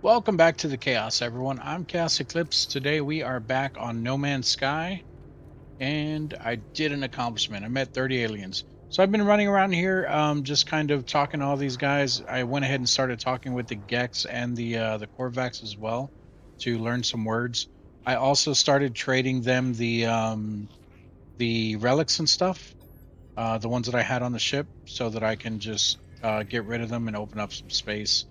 Welcome back to the Chaos, everyone. I'm ChaosEclipse. Today we are back on No Man's Sky, and I did an accomplishment. I met 30 aliens. So I've been running around here, just kind of talking to all these guys. I went ahead and started talking with the Gex and the Korvax as well to learn some words. I also started trading them the relics and stuff, the ones that I had on the ship, so that I can just get rid of them and open up some space.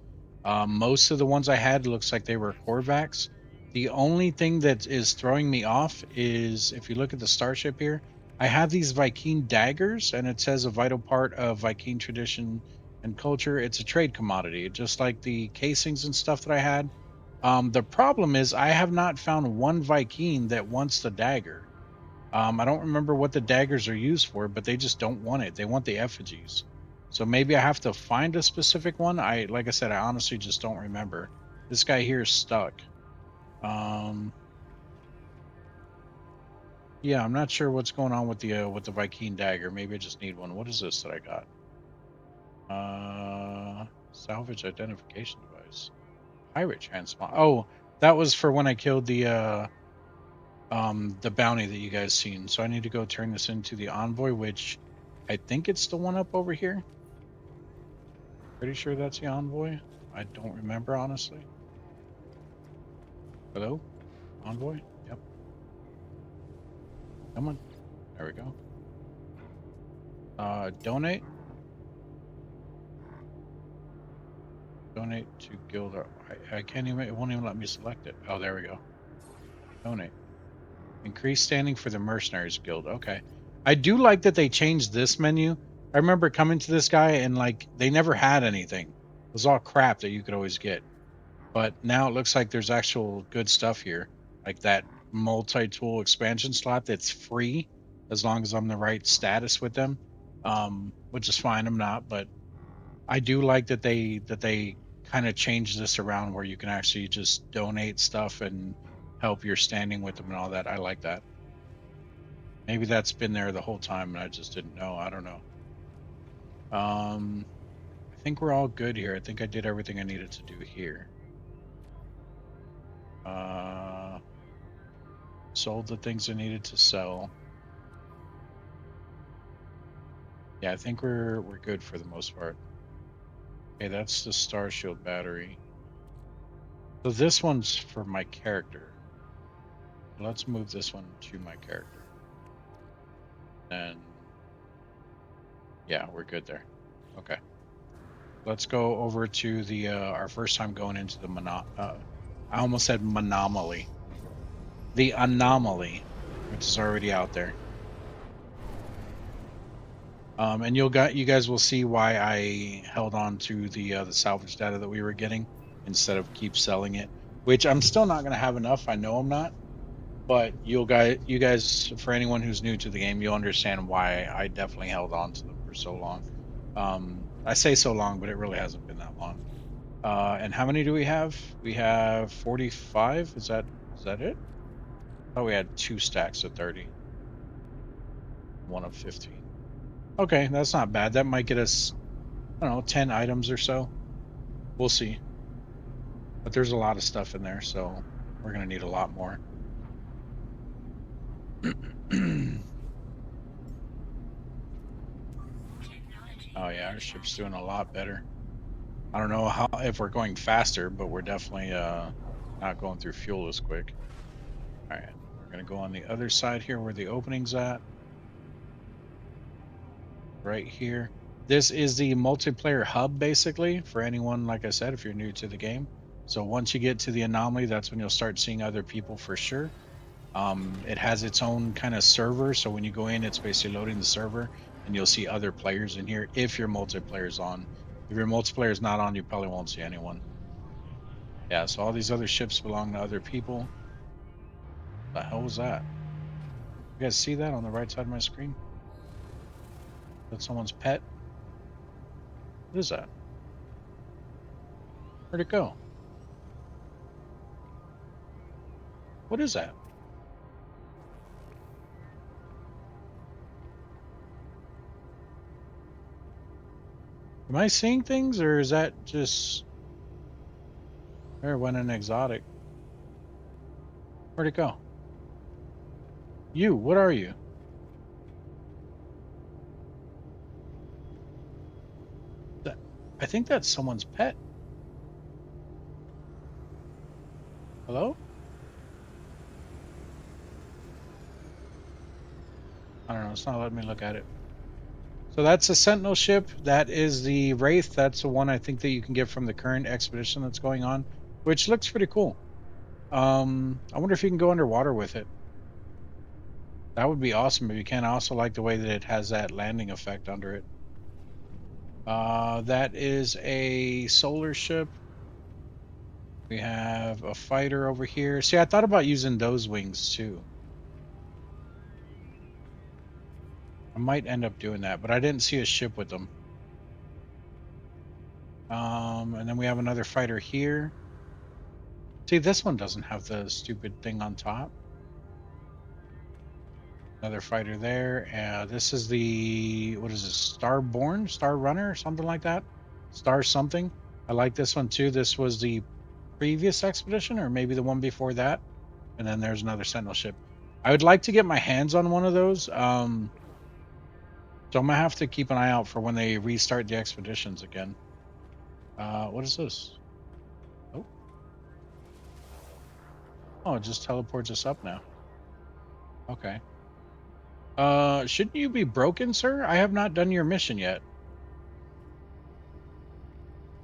Most of the ones I had looks like they were Korvax. The only thing that is throwing me off is if you look at the starship here, I have these Viking daggers, and it says a vital part of Viking tradition and culture. It's a trade commodity, just like the casings and stuff that I had. The problem is I have not found one Viking that wants the dagger. I don't remember what the daggers are used for, but they just don't want it. They want the effigies. So maybe I have to find a specific one. Like I said, I honestly just don't remember. This guy here is stuck. Um, yeah, I'm not sure what's going on with the Viking dagger. Maybe I just need one. What is this that I got? Salvage identification device. Pirate transpond. Oh, that was for when I killed the bounty that you guys seen. So I need to go turn this into the envoy, which I think it's the one up over here. Pretty sure that's the envoy. I don't remember honestly. Hello, envoy. Yep. Come on. There we go. Donate. Donate to guild. I can't even. It won't even let me select it. Oh, there we go. Donate. Increase standing for the mercenaries guild. Okay. I do like that they changed this menu. I remember coming to this guy and like they never had anything. It was all crap that you could always get. But now it looks like there's actual good stuff here, like that multi-tool expansion slot that's free as long as I'm the right status with them, which is fine. I'm not, but I do like that they kind of changed this around where you can actually just donate stuff and help your standing with them and all that. I like that. Maybe that's been there the whole time and I just didn't know. I don't know. I think we're all good here. I think I did everything I needed to do here. Uh, Sold the things I needed to sell. Yeah, I think we're good for the most part. Okay, that's the Star Shield battery. So this one's for my character. Let's move this one to my character. And yeah, we're good there. Okay. Let's go over to the our first time going into the I almost said Monomaly. The Anomaly, which is already out there. And you guys will see why I held on to the salvage data that we were getting instead of keep selling it, which I'm still not going to have enough. I know I'm not, but you guys, for anyone who's new to the game, you'll understand why I definitely held on to them for so long. I say so long, but it really hasn't been that long. And how many do we have? We have 45. Is that it? Oh, we had 2 stacks of 30, one of 15. Okay, that's not bad. That might get us, I don't know, 10 items or so. We'll see. But there's a lot of stuff in there, so we're going to need a lot more. Oh yeah, our ship's doing a lot better. I don't know how if we're going faster, but we're definitely not going through fuel as quick. All right, we're going to go on the other side here where the opening's at. Right here. This is the multiplayer hub basically for anyone, like I said, if you're new to the game. So once you get to the anomaly, that's when you'll start seeing other people for sure. It has its own kind of server, so when you go in, it's basically loading the server, and you'll see other players in here if your multiplayer's on. If your multiplayer's not on, you probably won't see anyone. Yeah, so all these other ships belong to other people. The hell was that? You guys see that on the right side of my screen? That's someone's pet. What is that? Where'd it go? What is that? Am I seeing things, or is that just? There went an exotic. Where'd it go? You, what are you? I think that's someone's pet. Hello? I don't know. It's not letting me look at it. So that's a Sentinel ship. That is the Wraith. That's the one I think that you can get from the current expedition that's going on, which looks pretty cool. I wonder if you can go underwater with it. That would be awesome if you can. I also like the way that it has that landing effect under it. That is a solar ship. We have a fighter over here. See, I thought about using those wings too. I might end up doing that, but I didn't see a ship with them. And then we have another fighter here. See, this one doesn't have the stupid thing on top. Another fighter there. This is the, what is this? Starborn, Star Runner, or something like that. Star something. I like this one too. This was the previous expedition, or maybe the one before that. And then there's another Sentinel ship. I would like to get my hands on one of those. So I'm gonna have to keep an eye out for when they restart the expeditions again. What is this? Oh, oh, it just teleports us up now. Okay. Shouldn't you be broken, sir? I have not done your mission yet.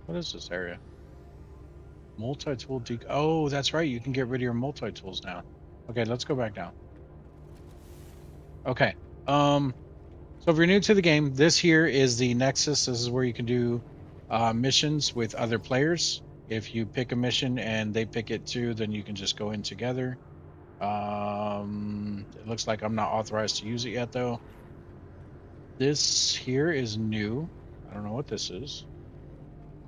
What is this area? Multi-tool oh, that's right. You can get rid of your multi-tools now. Okay, let's go back down. Okay. So if you're new to the game, this here is the Nexus. This is where you can do missions with other players. If you pick a mission and they pick it too, then you can just go in together. It looks like I'm not authorized to use it yet, though. This here is new. I don't know what this is.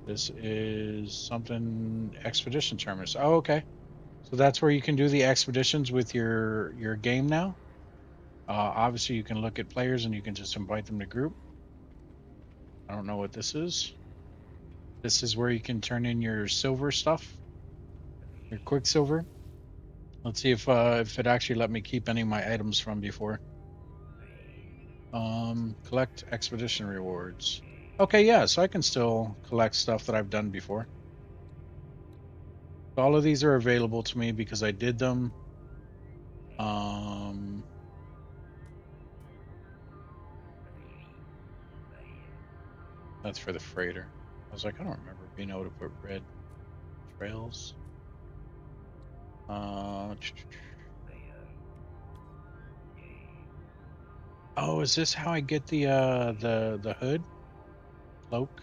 This is something expedition terminus. Oh, okay. So that's where you can do the expeditions with your game now. Obviously, you can look at players and you can just invite them to group. I don't know what this is. This is where you can turn in your silver stuff, your quicksilver. Let's see if it actually let me keep any of my items from before. Collect expedition rewards. Okay, yeah, so I can still collect stuff that I've done before. So all of these are available to me because I did them. Um, that's for the freighter. I was like, I don't remember being able to put red trails. Uh, oh, is this how I get the hood cloak?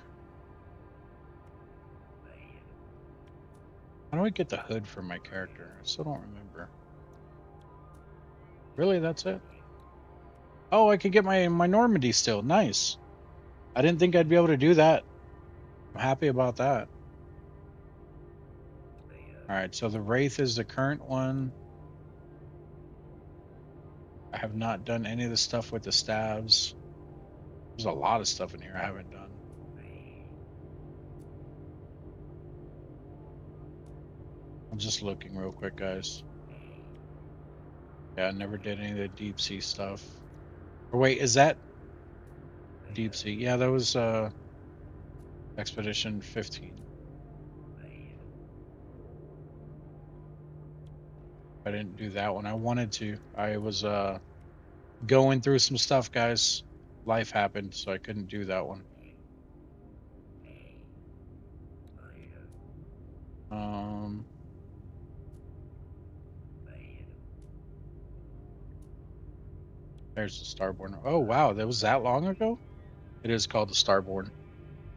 How do I get the hood for my character? I still don't remember. Really, that's it? Oh, I can get my Normandy still. Nice. I didn't think I'd be able to do that. I'm happy about that. All right, so the Wraith is the current one. I have not done any of the stuff with the stabs. There's a lot of stuff in here I haven't done. I'm just looking real quick, guys. Yeah, I never did any of the deep sea stuff. Or wait, is that deep sea? Yeah, that was Expedition 15. I didn't do that one. I wanted to. I was going through some stuff, guys. Life happened, so I couldn't do that one. Um, there's the Starborn. Oh wow, that was that long ago? It is called the Starborn.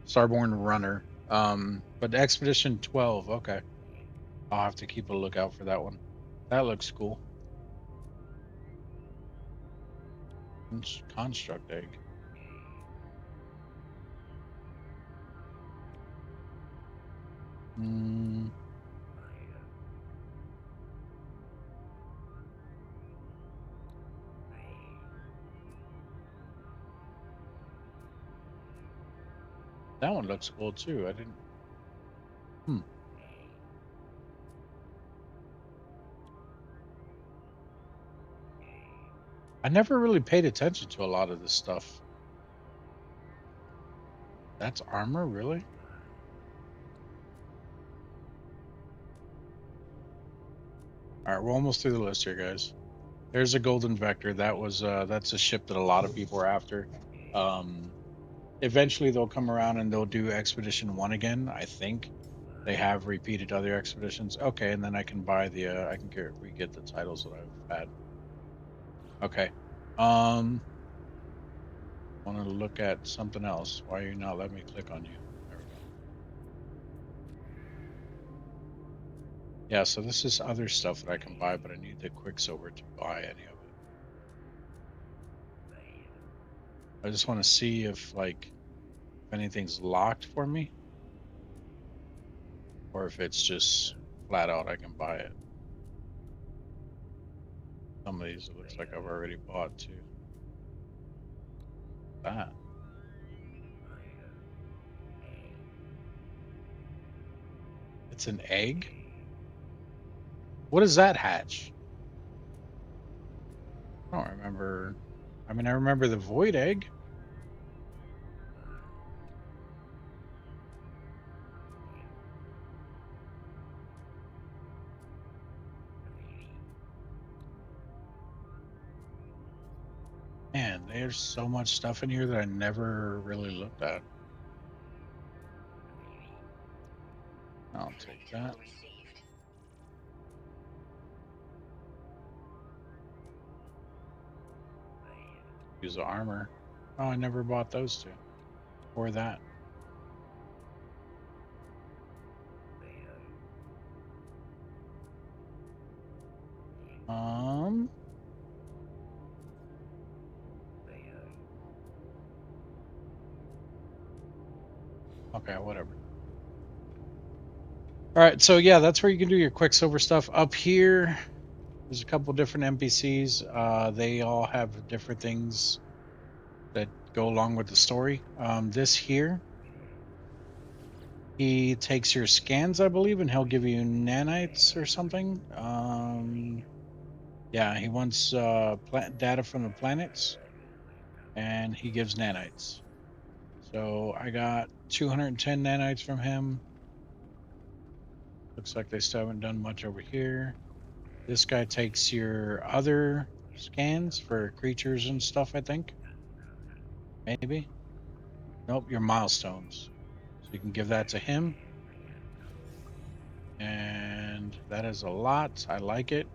Starborn Runner. But Expedition 12, okay. I'll have to keep a lookout for that one. That looks cool. Construct egg. Mm, that one looks cool too. I didn't. Hmm. I never really paid attention to a lot of this stuff. That's armor, really? All right, we're almost through the list here, guys. There's a golden vector. That's a ship that a lot of people are after. Um, Eventually they'll come around and they'll do Expedition 1 again, I think. They have repeated other expeditions. Okay, and then I can buy the I can get the titles that I've had. Okay. Want to look at something else. Why are you not letting me click on you? There we go. Yeah, so this is other stuff that I can buy, but I need the Quicksilver to buy any of it. I just want to see if if anything's locked for me or if it's just flat out I can buy it. Some of these it looks like I've already bought too. That. It's an egg? What does that hatch? I don't remember. I mean, I remember the void egg. Man, there's so much stuff in here that I never really looked at. I'll take that. Use the armor. Oh, I never bought those two. Or that. Um. Okay, whatever. All right, so yeah, that's where you can do your Quicksilver stuff. Up here, there's a couple different NPCs. They all have different things that go along with the story. This here, he takes your scans, I believe, and he'll give you nanites or something. Yeah, he wants data from the planets, and he gives nanites. So I got 210 nanites from him. Looks like they still haven't done much over here. This guy takes your other scans for creatures and stuff, I think. Maybe. Nope, your milestones. So you can give that to him. And that is a lot. I like it.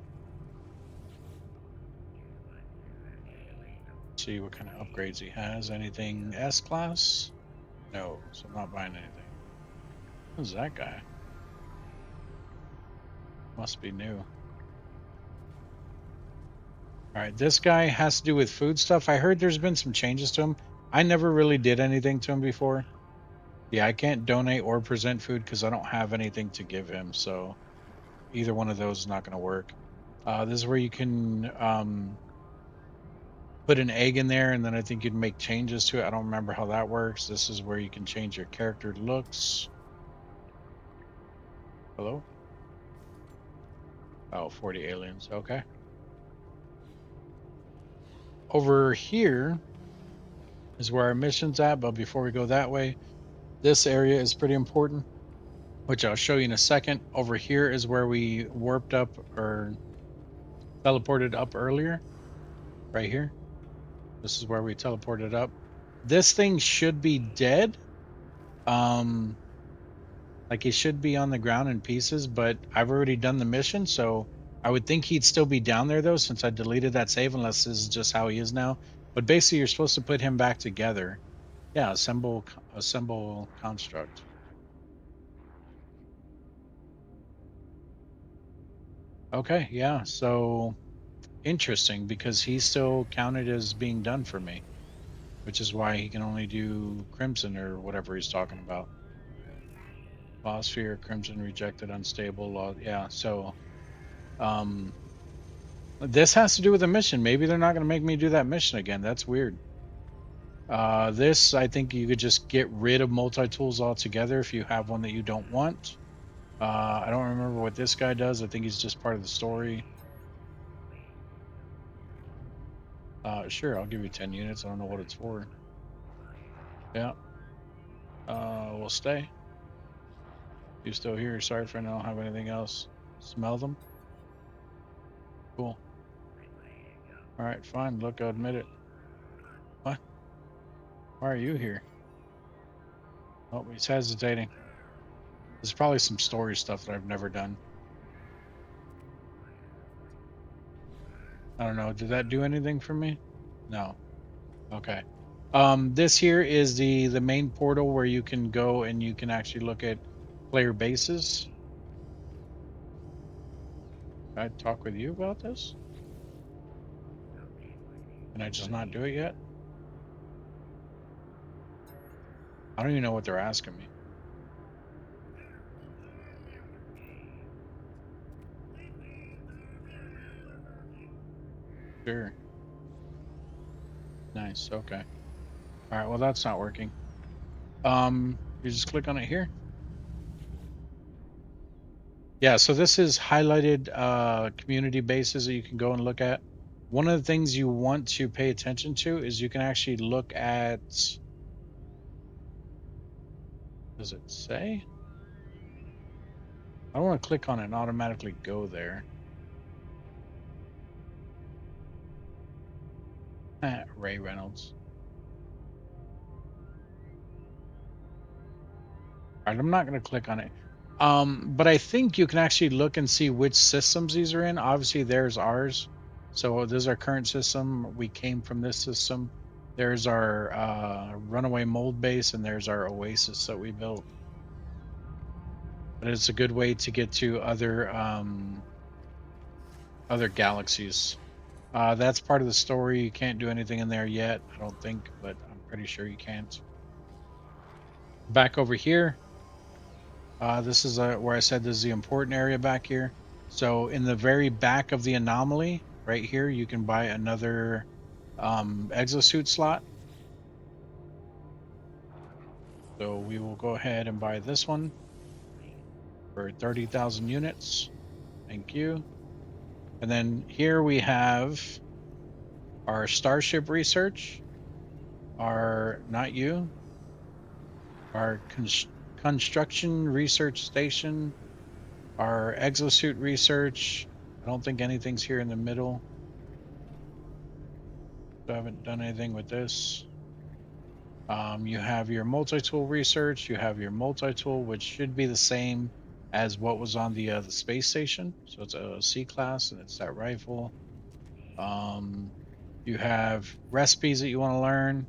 See what kind of upgrades he has. Anything S class? No, so I'm not buying anything. Who's that guy? Must be new. All right, this guy has to do with food stuff. I heard there's been some changes to him. I never really did anything to him before. Yeah, I can't donate or present food because I don't have anything to give him. So either one of those is not going to work. This is where you can put an egg in there, and then I think you'd make changes to it. I don't remember how that works. This is where you can change your character looks. Hello? Oh, 40 aliens. Okay. Over here is where our mission's at, but before we go that way, this area is pretty important, which I'll show you in a second. Over here is where we warped up or teleported up earlier, right here. This is where we teleported up. This thing should be dead. Um, like he should be on the ground in pieces, but I've already done the mission, so I would think he'd still be down there though, since I deleted that save, unless this is just how he is now. But basically, you're supposed to put him back together. Yeah, assemble construct. Okay, yeah. So interesting because he's still counted as being done for me, which is why he can only do Crimson or whatever he's talking about. Sphere, Crimson rejected, unstable. Yeah, so um, this has to do with the mission. Maybe they're not going to make me do that mission again. That's weird. This, I think you could just get rid of multi-tools altogether if you have one that you don't want. I don't remember what this guy does. I think he's just part of the story. Sure, I'll give you 10 units. I don't know what it's for. Yeah. We'll stay. You still here? Sorry for I don't have anything else. Smell them? Cool. All right, fine. Look, I'll admit it. What? Why are you here? Oh, he's hesitating. There's probably some story stuff that I've never done. I don't know. Did that do anything for me? No. Okay. This here is the main portal where you can go and you can actually look at player bases. Can I talk with you about this? Can I just not do it yet? I don't even know what they're asking me. Sure. Nice. Okay. All right. Well, that's not working. You just click on it here. Yeah. So this is highlighted community bases that you can go and look at. One of the things you want to pay attention to is you can actually look at. Does it say? I don't want to click on it and automatically go there. Ray Reynolds. All right, I'm not going to click on it. But I think you can actually look and see which systems these are in. Obviously, there's ours. So this is our current system. We came from this system. There's our runaway mold base, and there's our oasis that we built. But it's a good way to get to other galaxies. That's part of the story. You can't do anything in there yet, I don't think, but I'm pretty sure you can't. Back over here, this is where I said this is the important area back here. So in the very back of the anomaly, right here, you can buy another exosuit slot. So we will go ahead and buy this one for 30,000 units. Thank you. And then here we have our starship research, not you, our construction research station, our exosuit research. I don't think anything's here in the middle. So I haven't done anything with this. You have your multi-tool research. You have your multi-tool, which should be the same as what was on the space station. So it's a C class, and it's that rifle. You have recipes that you want to learn,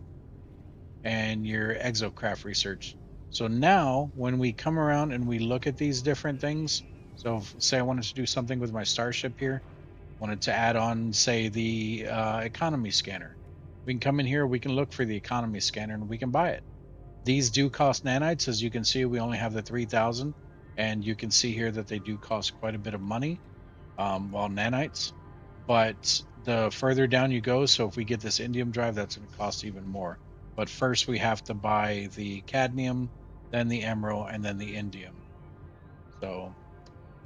and your exocraft research. So now, when we come around and we look at these different things, so say I wanted to do something with my starship here, wanted to add on, say, the economy scanner. We can come in here, we can look for the economy scanner, and we can buy it. These do cost nanites. As you can see, we only have the 3,000, and you can see here that they do cost quite a bit of money, while nanites. But the further down you go, so if we get this indium drive, that's going to cost even more. But first, we have to buy the cadmium, then the emerald, and then the indium. So,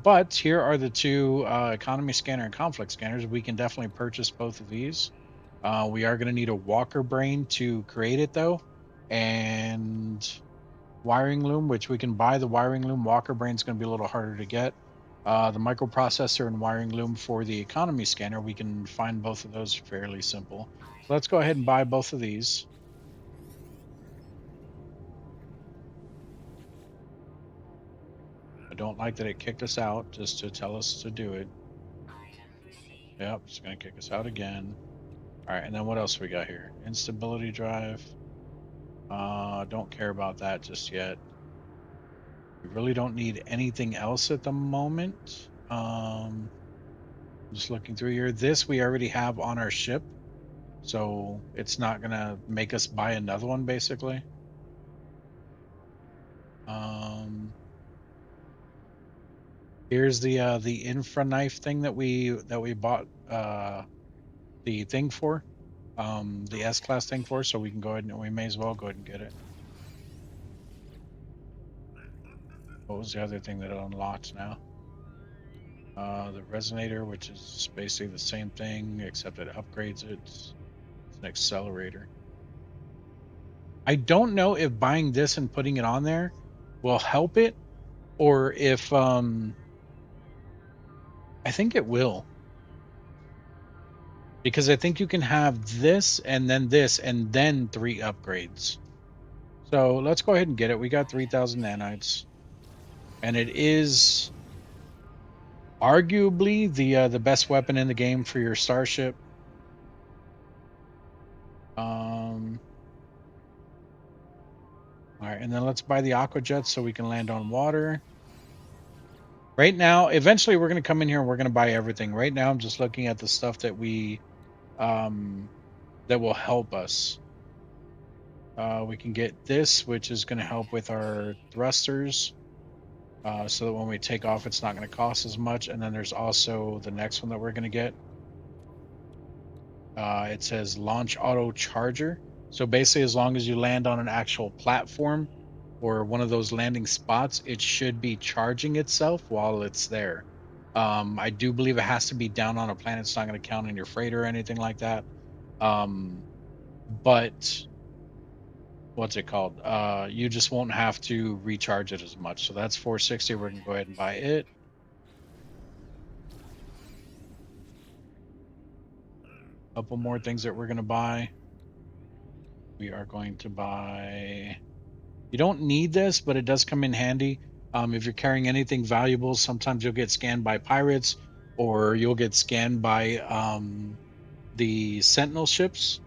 but here are the two economy scanner and conflict scanners. We can definitely purchase both of these. We are going to need a walker brain to create it, though, and wiring loom, which we can buy the wiring loom. Walker brain's going to be a little harder to get. The microprocessor and wiring loom for the economy scanner, we can find both of those fairly simple. So let's go ahead and buy both of these. I don't like that it kicked us out just to tell us to do it. Yep, it's going to kick us out again. All right, and then what else we got here? Instability drive. Don't care about that just yet. We really don't need anything else at the moment. Just looking through here. This we already have on our ship, so it's not gonna make us buy another one, basically. Um, Here's the infra knife thing that we bought the thing for, the S class thing for. So we can go ahead and we may as well go ahead and get it. What was the other thing that it unlocked now? The resonator, which is basically the same thing except it upgrades it. An accelerator. I don't know if buying this and putting it on there will help it, or if I think it will. Because I think you can have this and then 3 upgrades. So let's go ahead and get it. We got 3,000 nanites, and it is arguably the best weapon in the game for your starship. All right, and then let's buy the aqua jets so we can land on water. Right now, eventually we're going to come in here and we're going to buy everything. Right now, I'm just looking at the stuff that we that will help us. We can get this, which is going to help with our thrusters, so that when we take off, it's not going to cost as much. And then there's also the next one that we're going to get. It says launch auto charger. So basically, as long as you land on an actual platform or one of those landing spots, it should be charging itself while it's there. I do believe it has to be down on a planet. It's not going to count in your freighter or anything like that. But what's it called? You just won't have to recharge it as much. So that's 460. We're going to go ahead and buy it. Couple more things that we're going to buy. We are going to buy. You don't need this, but it does come in handy. If you're carrying anything valuable, sometimes you'll get scanned by pirates, or you'll get scanned by the sentinel ships.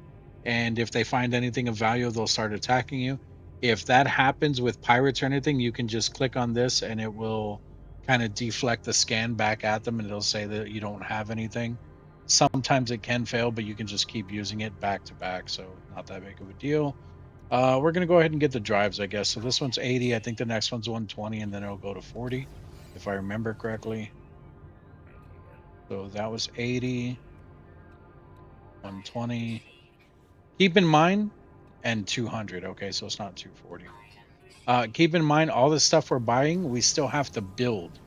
And if they find anything of value, they'll start attacking you. If that happens with pirates or anything, you can just click on this and it will kind of deflect the scan back at them, and it'll say that you don't have anything. Sometimes it can fail, but you can just keep using it back to back, so not that big of a deal. We're going to go ahead and get the drives, I guess. So this one's 80. I think the next one's 120, and then it'll go to 40, if I remember correctly. So that was 80, 120. Keep in mind, and 200. Okay, so it's not 240. Keep in mind, all the stuff we're buying, we still have to build.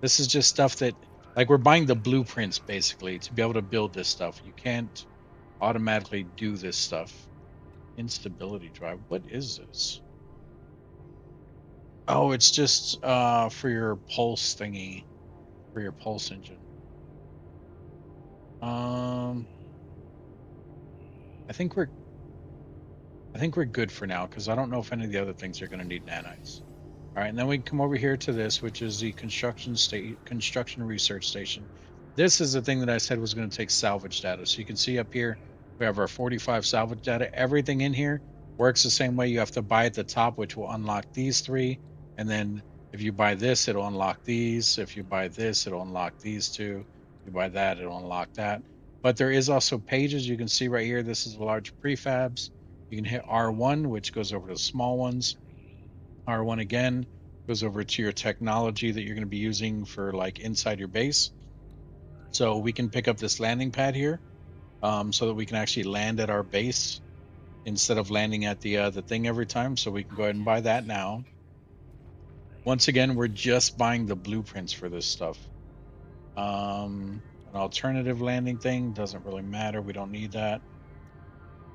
This is just stuff that, like, we're buying the blueprints, basically, to be able to build this stuff. You can't automatically do this stuff. Instability drive. What is this? Oh, it's just for your pulse thingy, for your pulse engine. Um, I think we're good for now because I don't know if any of the other things are going to need nanites. All right, and then we come over here to this, which is the construction research station. This is the thing that I said was going to take salvage data. So you can see up here we have our 45 salvage data. Everything in here works the same way. You have to buy at the top, which will unlock these three, and then if you buy this, it'll unlock these. If you buy this, it'll unlock these two. If you buy that, it'll unlock that. But there is also pages you can see right here. This is large prefabs. You can hit R1, which goes over to the small ones. R1 again goes over to your technology that you're going to be using for like inside your base. So we can pick up this landing pad here, so that we can actually land at our base instead of landing at the thing every time. So we can go ahead and buy that now. Once again, we're just buying the blueprints for this stuff. An alternative landing thing doesn't really matter. We don't need that.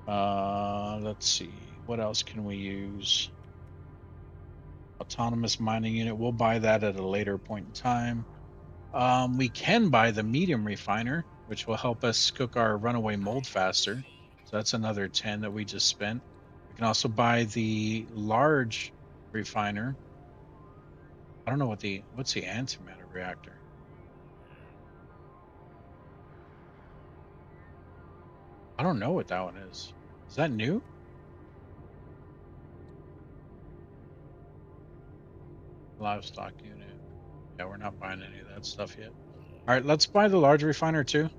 Let's see. What else can we use? Autonomous mining unit. We'll buy that at a later point in time. We can buy the medium refiner, which will help us cook our runaway mold faster. So that's another 10 that we just spent. We can also buy the large refiner. I don't know what's the antimatter reactor. I don't know what that one is. Is that new? Livestock unit. Yeah, we're not buying any of that stuff yet. All right, let's buy the large refiner too.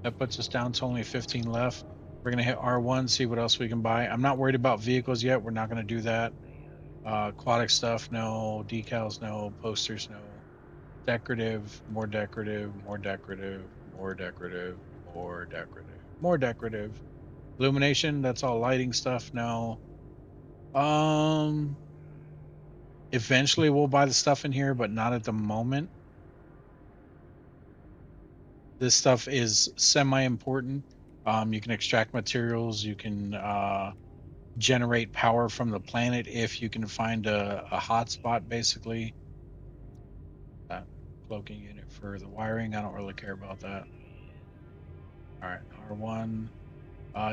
That puts us down to only 15 left. We're going to hit R1, see what else we can buy. I'm not worried about vehicles yet. We're not going to do that. Aquatic stuff, no. Decals, no. Posters, no. Decorative, more decorative, more decorative, more decorative, more decorative, more decorative. Illumination, that's all lighting stuff. No. Um, Eventually we'll buy the stuff in here, but not at the moment. This stuff is semi-important. You can extract materials. You can generate power from the planet if you can find a hotspot, basically. That cloaking unit for the wiring. I don't really care about that. All right, R1.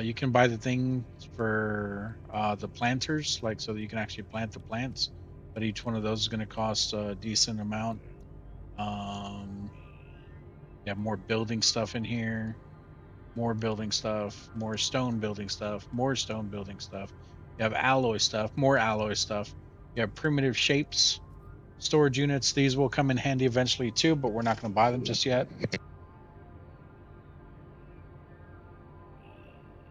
You can buy the things for the planters, like so that you can actually plant the plants. But each one of those is going to cost a decent amount. You have more building stuff in here, more building stuff, more stone building stuff, more stone building stuff. You have alloy stuff, more alloy stuff. You have primitive shapes, storage units. These will come in handy eventually too, but we're not going to buy them just yet.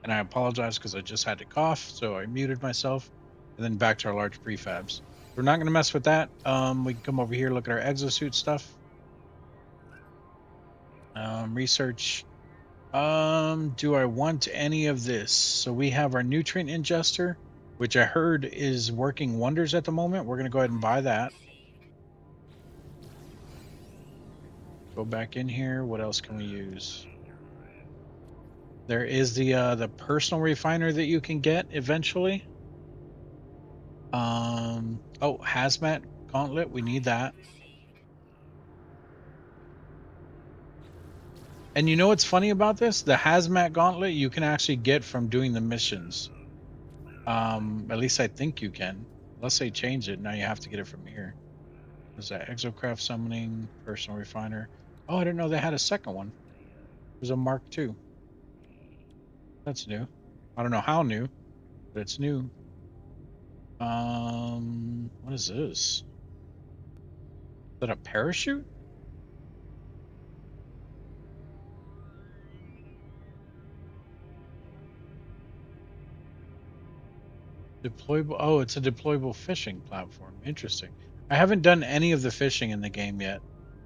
And I apologize because I just had to cough, so I muted myself. And then back to our large prefabs. We're not going to mess with that. We can come over here, look at our exosuit stuff. Research. Do I want any of this? So we have our nutrient ingester, which I heard is working wonders at the moment. We're going to go ahead and buy that. Go back in here. What else can we use? There is the personal refiner that you can get eventually. Oh, hazmat gauntlet. We need that. And you know what's funny about this? The hazmat gauntlet you can actually get from doing the missions. At least I think you can. Unless they change it, now you have to get it from here. There's that exocraft summoning, personal refiner. Oh, I didn't know they had a second one. There's a Mark II. That's new. I don't know how new, but it's new. What is this? Is that a parachute? Deployable. Oh, it's a deployable fishing platform. Interesting. I haven't done any of the fishing in the game yet.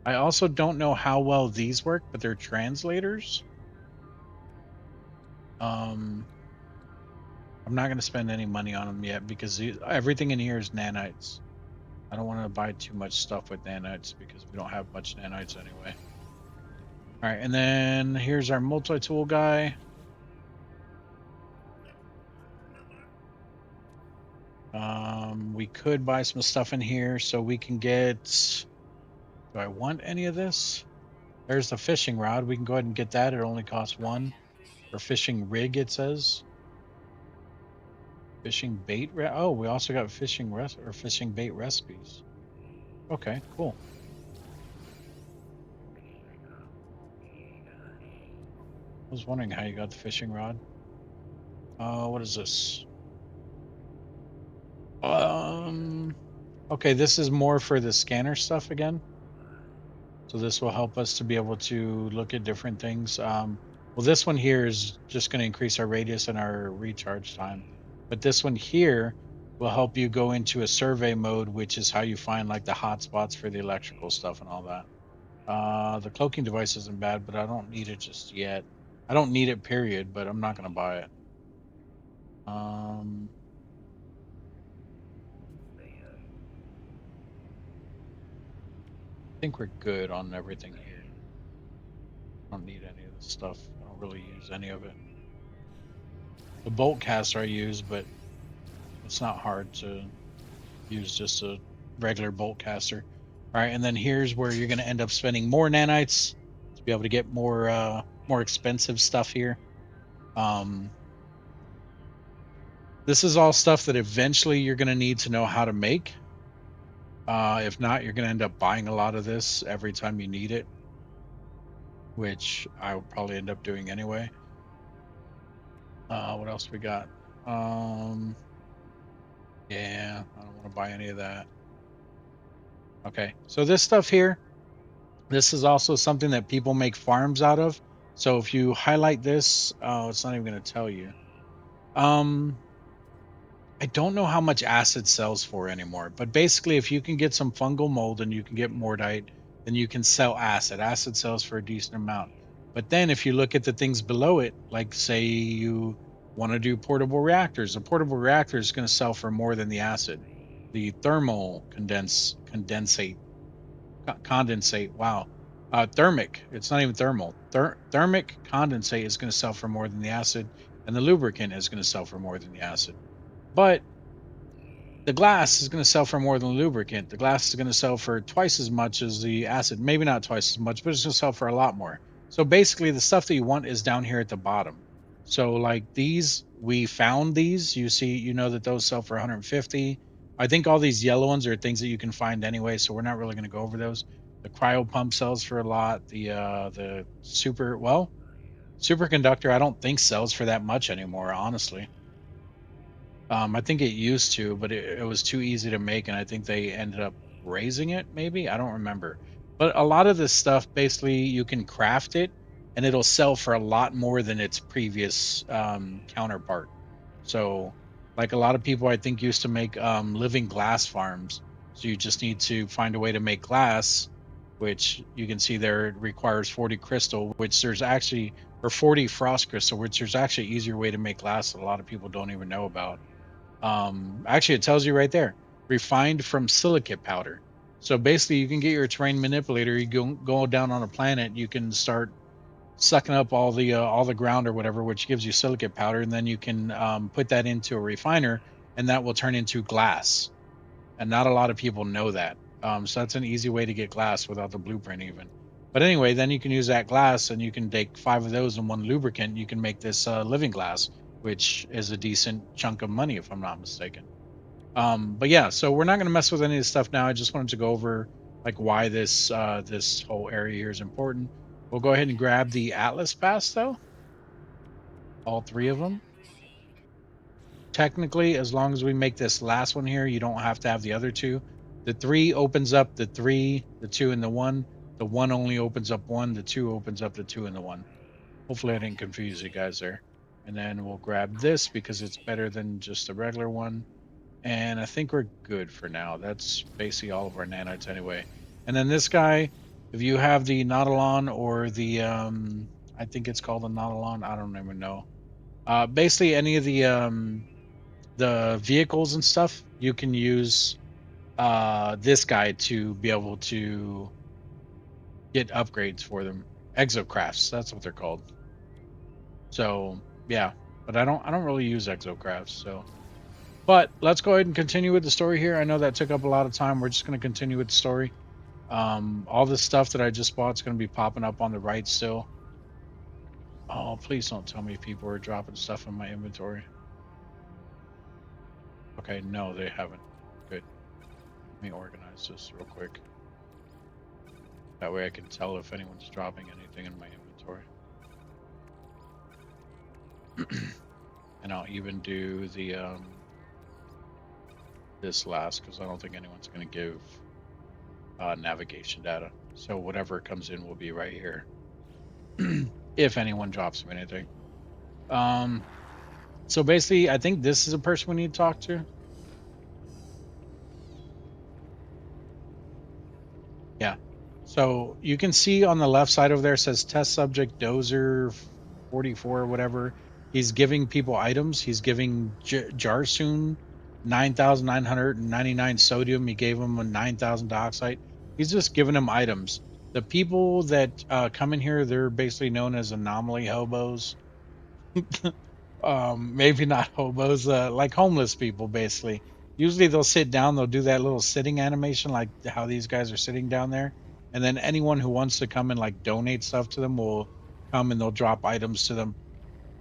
I also don't know how well these work, but they're translators. I'm not going to spend any money on them yet because everything in here is nanites. I don't want to buy too much stuff with nanites because we don't have much nanites anyway. All right, and then here's our multi-tool guy. We could buy some stuff in here so we can get. Do I want any of this? There's the fishing rod. We can go ahead and get that. It only costs one. Or fishing rig, it says. Fishing bait. Oh, we also got fishing bait recipes. Okay, cool. I was wondering how you got the fishing rod. What is this? Okay, this is more for the scanner stuff again. So this will help us to be able to look at different things. Well, this one here is just going to increase our radius and our recharge time. But this one here will help you go into a survey mode, which is how you find like the hot spots for the electrical stuff and all that. The cloaking device isn't bad, but I don't need it just yet. I don't need it, period, but I'm not going to buy it. I think we're good on everything here. I don't need any of this stuff. I don't really use any of it. The bolt caster I use, but it's not hard to use just a regular bolt caster. All right, and then here's where you're going to end up spending more nanites to be able to get more expensive stuff here. This is all stuff that eventually you're going to need to know how to make. If not, you're going to end up buying a lot of this every time you need it, which I will probably end up doing anyway. What else we got? Yeah, I don't want to buy any of that. Okay, so this stuff here, this is also something that people make farms out of. So if you highlight this, oh, it's not even going to tell you. I don't know how much acid sells for anymore, but basically, if you can get some fungal mold and you can get mortite, then you can sell acid. Acid sells for a decent amount. But then if you look at the things below it, like say you want to do portable reactors, a portable reactor is going to sell for more than the acid. The thermal condensate. Wow. Thermic. It's not even thermal. Thermic condensate is going to sell for more than the acid, and the lubricant is going to sell for more than the acid. But the glass is going to sell for more than the lubricant. The glass is going to sell for twice as much as the acid. Maybe not twice as much, but it's going to sell for a lot more. So basically, the stuff that you want is down here at the bottom. So like these, we found these. You see, you know that those sell for 150. I think all these yellow ones are things that you can find anyway, so we're not really going to go over those. The cryo pump sells for a lot. The superconductor I don't think sells for that much anymore, honestly. I think it used to, but it was too easy to make, and I think they ended up raising it. Maybe I don't remember. But a lot of this stuff, basically, you can craft it, and it'll sell for a lot more than its previous counterpart. So, like a lot of people, I think used to make living glass farms. So you just need to find a way to make glass, which you can see there it requires 40 crystal, which there's actually or 40 frost crystal, which there's actually an easier way to make glass that a lot of people don't even know about. Actually, it tells you right there, refined from silicate powder. So basically, you can get your terrain manipulator. You go down on a planet, you can start sucking up all the ground or whatever, which gives you silicate powder, and then you can put that into a refiner, and that will turn into glass. And not a lot of people know that. So that's an easy way to get glass without the blueprint even. But anyway, then you can use that glass, and you can take 5 of those and one lubricant. You can make this living glass, which is a decent chunk of money if I'm not mistaken. But yeah, so we're not going to mess with any of this stuff now. I just wanted to go over like why this whole area here is important. We'll go ahead and grab the Atlas Pass though, all 3 of them. Technically, as long as we make this last one here, you don't have to have the other 2. The 3 opens up the 3, the 2, and the 1. The 1 only opens up 1. The 2 opens up the 2 and the 1. Hopefully, I didn't confuse you guys there. And then we'll grab this because it's better than just the regular one. And I think we're good for now. That's basically all of our nanites anyway. And then this guy, if you have the Nautilon or the I think it's called the Nautilon, I don't even know. Basically any of the vehicles and stuff, you can use this guy to be able to get upgrades for them. Exocrafts, that's what they're called. So yeah. But I don't really use exocrafts, so but let's go ahead and continue with the story here. I know that took up a lot of time. We're just going to continue with the story. All this stuff that I just bought is going to be popping up on the right still. Oh, please don't tell me people are dropping stuff in my inventory. Okay, no, they haven't. Good. Let me organize this real quick. That way I can tell if anyone's dropping anything in my inventory. And I'll even do the this last because I don't think anyone's going to give navigation data. So whatever comes in will be right here. If anyone drops me anything. So basically, I think this is a person we need to talk to. Yeah. So you can see on the left side over there says test subject Dozer 44 or whatever. He's giving people items. He's giving Jarsoon 9,999 sodium. He gave him a 9,000 dioxide. He's just giving them items. The people that come in here, they're basically known as anomaly hobos. Maybe not hobos, like homeless people basically. Usually they'll sit down, they'll do that little sitting animation like how these guys are sitting down there, and then anyone who wants to come and like donate stuff to them will come and they'll drop items to them.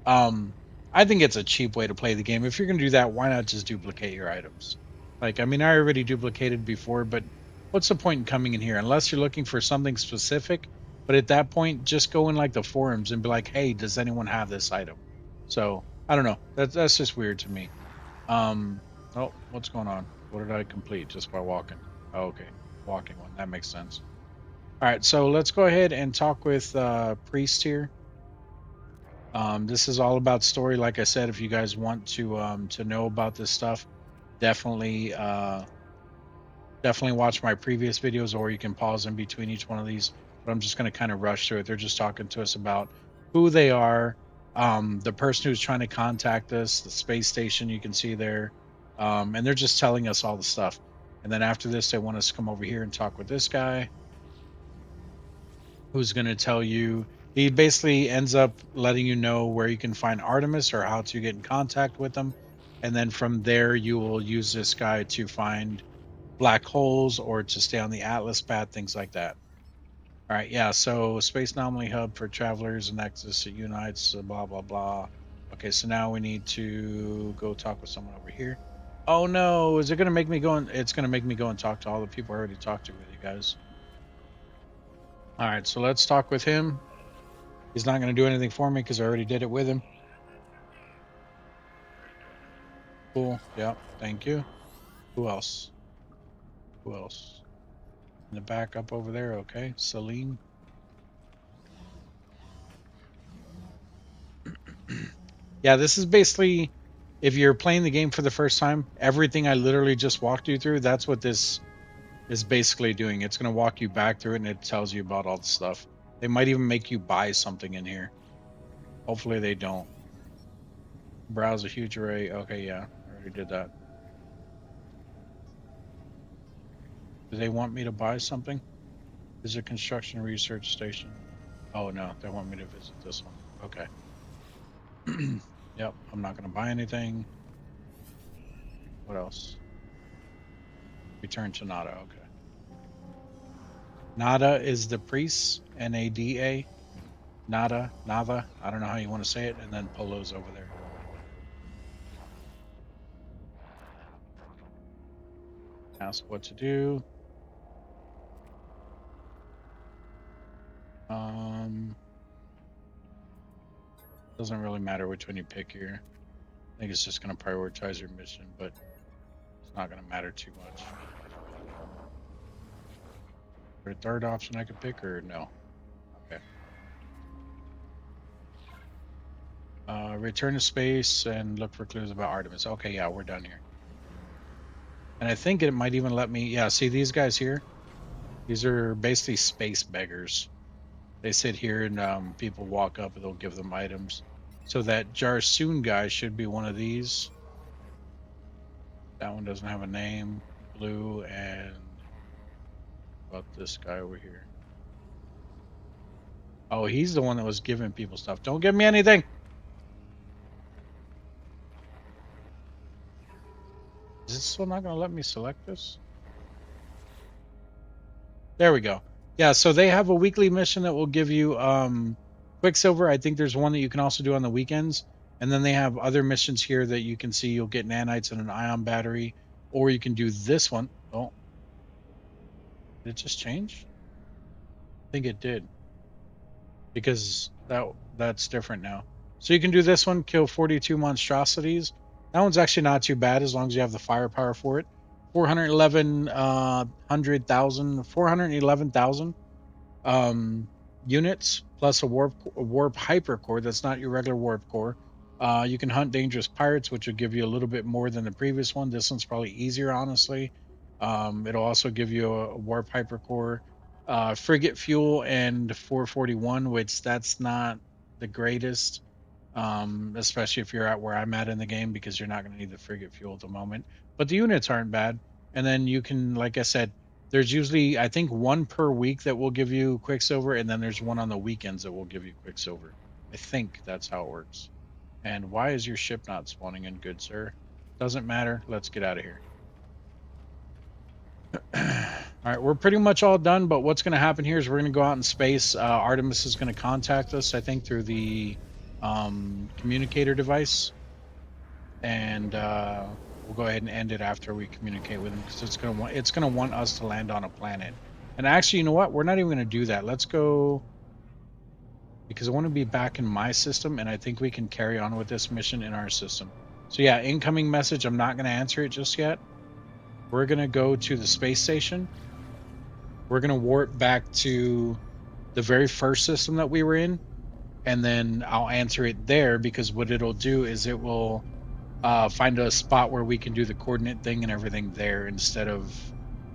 um I think it's a cheap way to play the game. If you're going to do that, why not just duplicate your items? Like, I mean, I already duplicated before, but what's the point in coming in here unless you're looking for something specific? But at that point, just go in like the forums and be like, hey, does anyone have this item? So I don't know, that's just weird to me. Oh, what's going on? What did I complete just by walking? Oh, okay, walking one, that makes sense. All right, so let's go ahead and talk with Priest here. This is all about story. Like I said, if you guys want to know about this stuff, definitely definitely watch my previous videos, or you can pause in between each one of these. But I'm just going to kind of rush through it. They're just talking to us about who they are, the person who's trying to contact us, the space station you can see there, and they're just telling us all the stuff. And then after this, they want us to come over here and talk with this guy. who's going to tell you. He basically ends up letting you know where you can find Artemis or how to get in contact with them. And then from there, you will use this guy to find black holes or to stay on the Atlas path, things like that. All right, yeah. So Space Anomaly Hub for travelers and Nexus, it unites, blah blah blah. Okay, so now we need to go talk with someone over here. Oh no, is it gonna make me go and it's gonna make me go and talk to all the people I already talked to with you guys. All right, so let's talk with him. He's not gonna do anything for me because I already did it with him. Cool. Yeah, thank you. Who else? Who else? In the back up over there, okay. Celine. Yeah, this is basically if you're playing the game for the first time, everything I literally just walked you through, that's what this is basically doing. It's going to walk you back through it and it tells you about all the stuff. They might even make you buy something in here. Hopefully they don't. Browse a huge array. Okay, yeah, I already did that. Do they want me to buy something? Is a construction research station? Oh no, they want me to visit this one. Okay. Yep, I'm not going to buy anything. What else? Return to Nada. Okay. Nada is the priest. Nada. Nada. Nada. I don't know how you want to say it. And then Polo's over there. Ask what to do. Doesn't really matter which one you pick here. I think it's just going to prioritize your mission, but it's not going to matter too much. For a third option I could pick, or no? Okay. Return to space and look for clues about Artemis. Okay, yeah, we're done here. And I think it might even let me. Yeah, see these guys here? These are basically space beggars. They sit here and people walk up and they'll give them items. So that Jarsoon guy should be one of these. That one doesn't have a name. Blue and about this guy over here. Oh, he's the one that was giving people stuff. Don't give me anything. Is this still not going to let me select this? There we go. Yeah, so they have a weekly mission that will give you Quicksilver. I think there's one that you can also do on the weekends. And then they have other missions here that you can see. You'll get nanites and an ion battery. Or you can do this one. Oh. Did it just change? I think it did. Because that's different now. So you can do this one, kill 42 monstrosities. That one's actually not too bad as long as you have the firepower for it. 411,000 units plus a warp hyper core. That's not your regular warp core. You can hunt dangerous pirates, which will give you a little bit more than the previous one. This one's probably easier, honestly. It'll also give you a warp hyper core, frigate fuel, and 441, which that's not the greatest, especially if you're at where I'm at in the game, because you're not going to need the frigate fuel at the moment. But the units aren't bad. And then you can, like I said, there's usually, I think, one per week that will give you Quicksilver, and then there's one on the weekends that will give you Quicksilver. I think that's how it works. And why is your ship not spawning in, good sir? Doesn't matter. Let's get out of here. All right, we're pretty much all done, but what's going to happen here is we're going to go out in space. Artemis is going to contact us, I think, through the communicator device. And we'll go ahead and end it after we communicate with him, because it's going to want us to land on a planet. And actually, you know what? We're not even going to do that. Let's go, because I want to be back in my system, and I think we can carry on with this mission in our system. So yeah, incoming message. I'm not going to answer it just yet. We're going to go to the space station. We're going to warp back to the very first system that we were in, and then I'll answer it there, because what it'll do is it will find a spot where we can do the coordinate thing and everything there instead of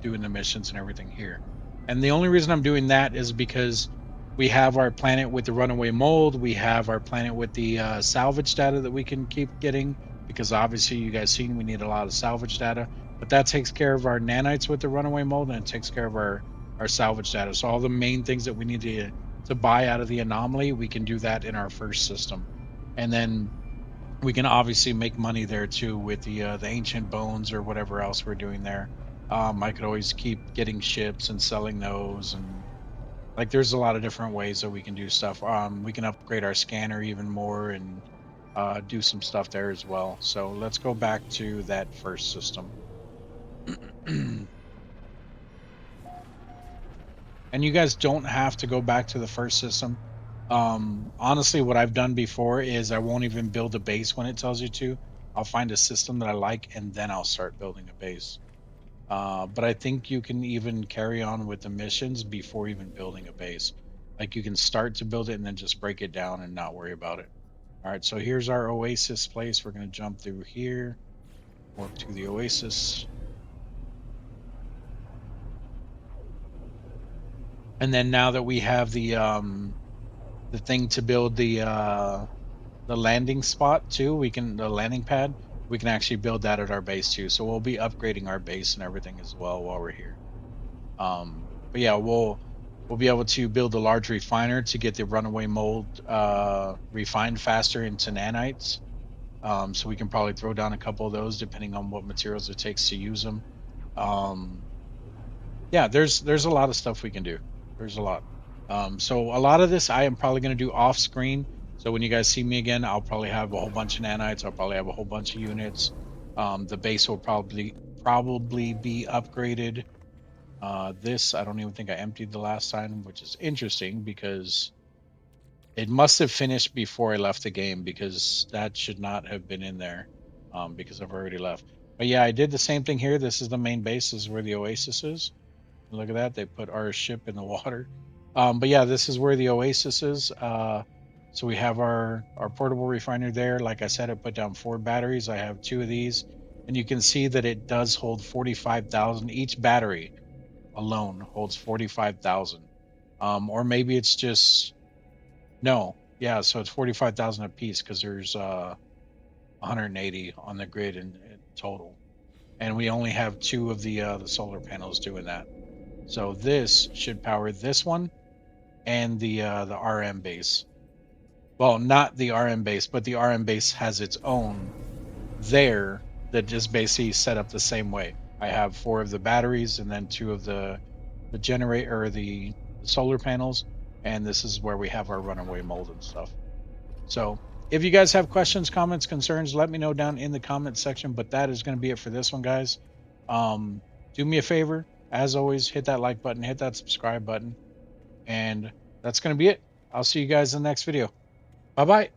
doing the missions and everything here. And the only reason I'm doing that is because we have our planet with the runaway mold. We have our planet with the salvage data that we can keep getting, because obviously you guys seen we need a lot of salvage data. But that takes care of our nanites with the runaway mold, and it takes care of our salvage data. So all the main things that we need to to buy out of the Anomaly, we can do that in our first system, and then we can obviously make money there too with the ancient bones or whatever else we're doing there. I could always keep getting ships and selling those, and like there's a lot of different ways that we can do stuff. We can upgrade our scanner even more and do some stuff there as well. So let's go back to that first system. And you guys don't have to go back to the first system. Honestly, what I've done before is I won't even build a base when it tells you to. I'll find a system that I like and then I'll start building a base. But I think you can even carry on with the missions before even building a base. Like you can start to build it and then just break it down and not worry about it. All right, so here's our oasis place. We're going to jump through here, go up to the oasis. And then now that we have the thing to build the landing spot too, the landing pad, we can actually build that at our base too. So we'll be upgrading our base and everything as well while we're here. But yeah, we'll be able to build a large refiner to get the runaway mold refined faster into nanites. So we can probably throw down a couple of those depending on what materials it takes to use them. Um, yeah, there's a lot of stuff we can do. There's a lot. So a lot of this I am probably going to do off screen. So when you guys see me again, I'll probably have a whole bunch of nanites. I'll probably have a whole bunch of units. The base will probably be upgraded. This I don't even think I emptied the last time, which is interesting because it must have finished before I left the game because that should not have been in there because I've already left. But yeah, I did the same thing here. This is the main base. This is where the oasis is. Look at that. They put our ship in the water. But yeah, this is where the oasis is. So we have our portable refiner there. Like I said, I put down 4 batteries. I have 2 of these. And you can see that it does hold 45,000. Each battery alone holds 45,000. Or maybe it's just no. Yeah, so it's 45,000 a piece because there's 180 on the grid in total. And we only have 2 of the solar panels doing that. So this should power this one and the RM base. Well, not the RM base, but the RM base has its own there that just basically set up the same way. I have 4 of the batteries and then 2 of the generator or the solar panels, and this is where we have our runaway mold and stuff. So if you guys have questions, comments, concerns, let me know down in the comment section. But that is going to be it for this one, guys. Do me a favor, as always, hit that like button, hit that subscribe button, and that's going to be it. I'll see you guys in the next video. Bye bye.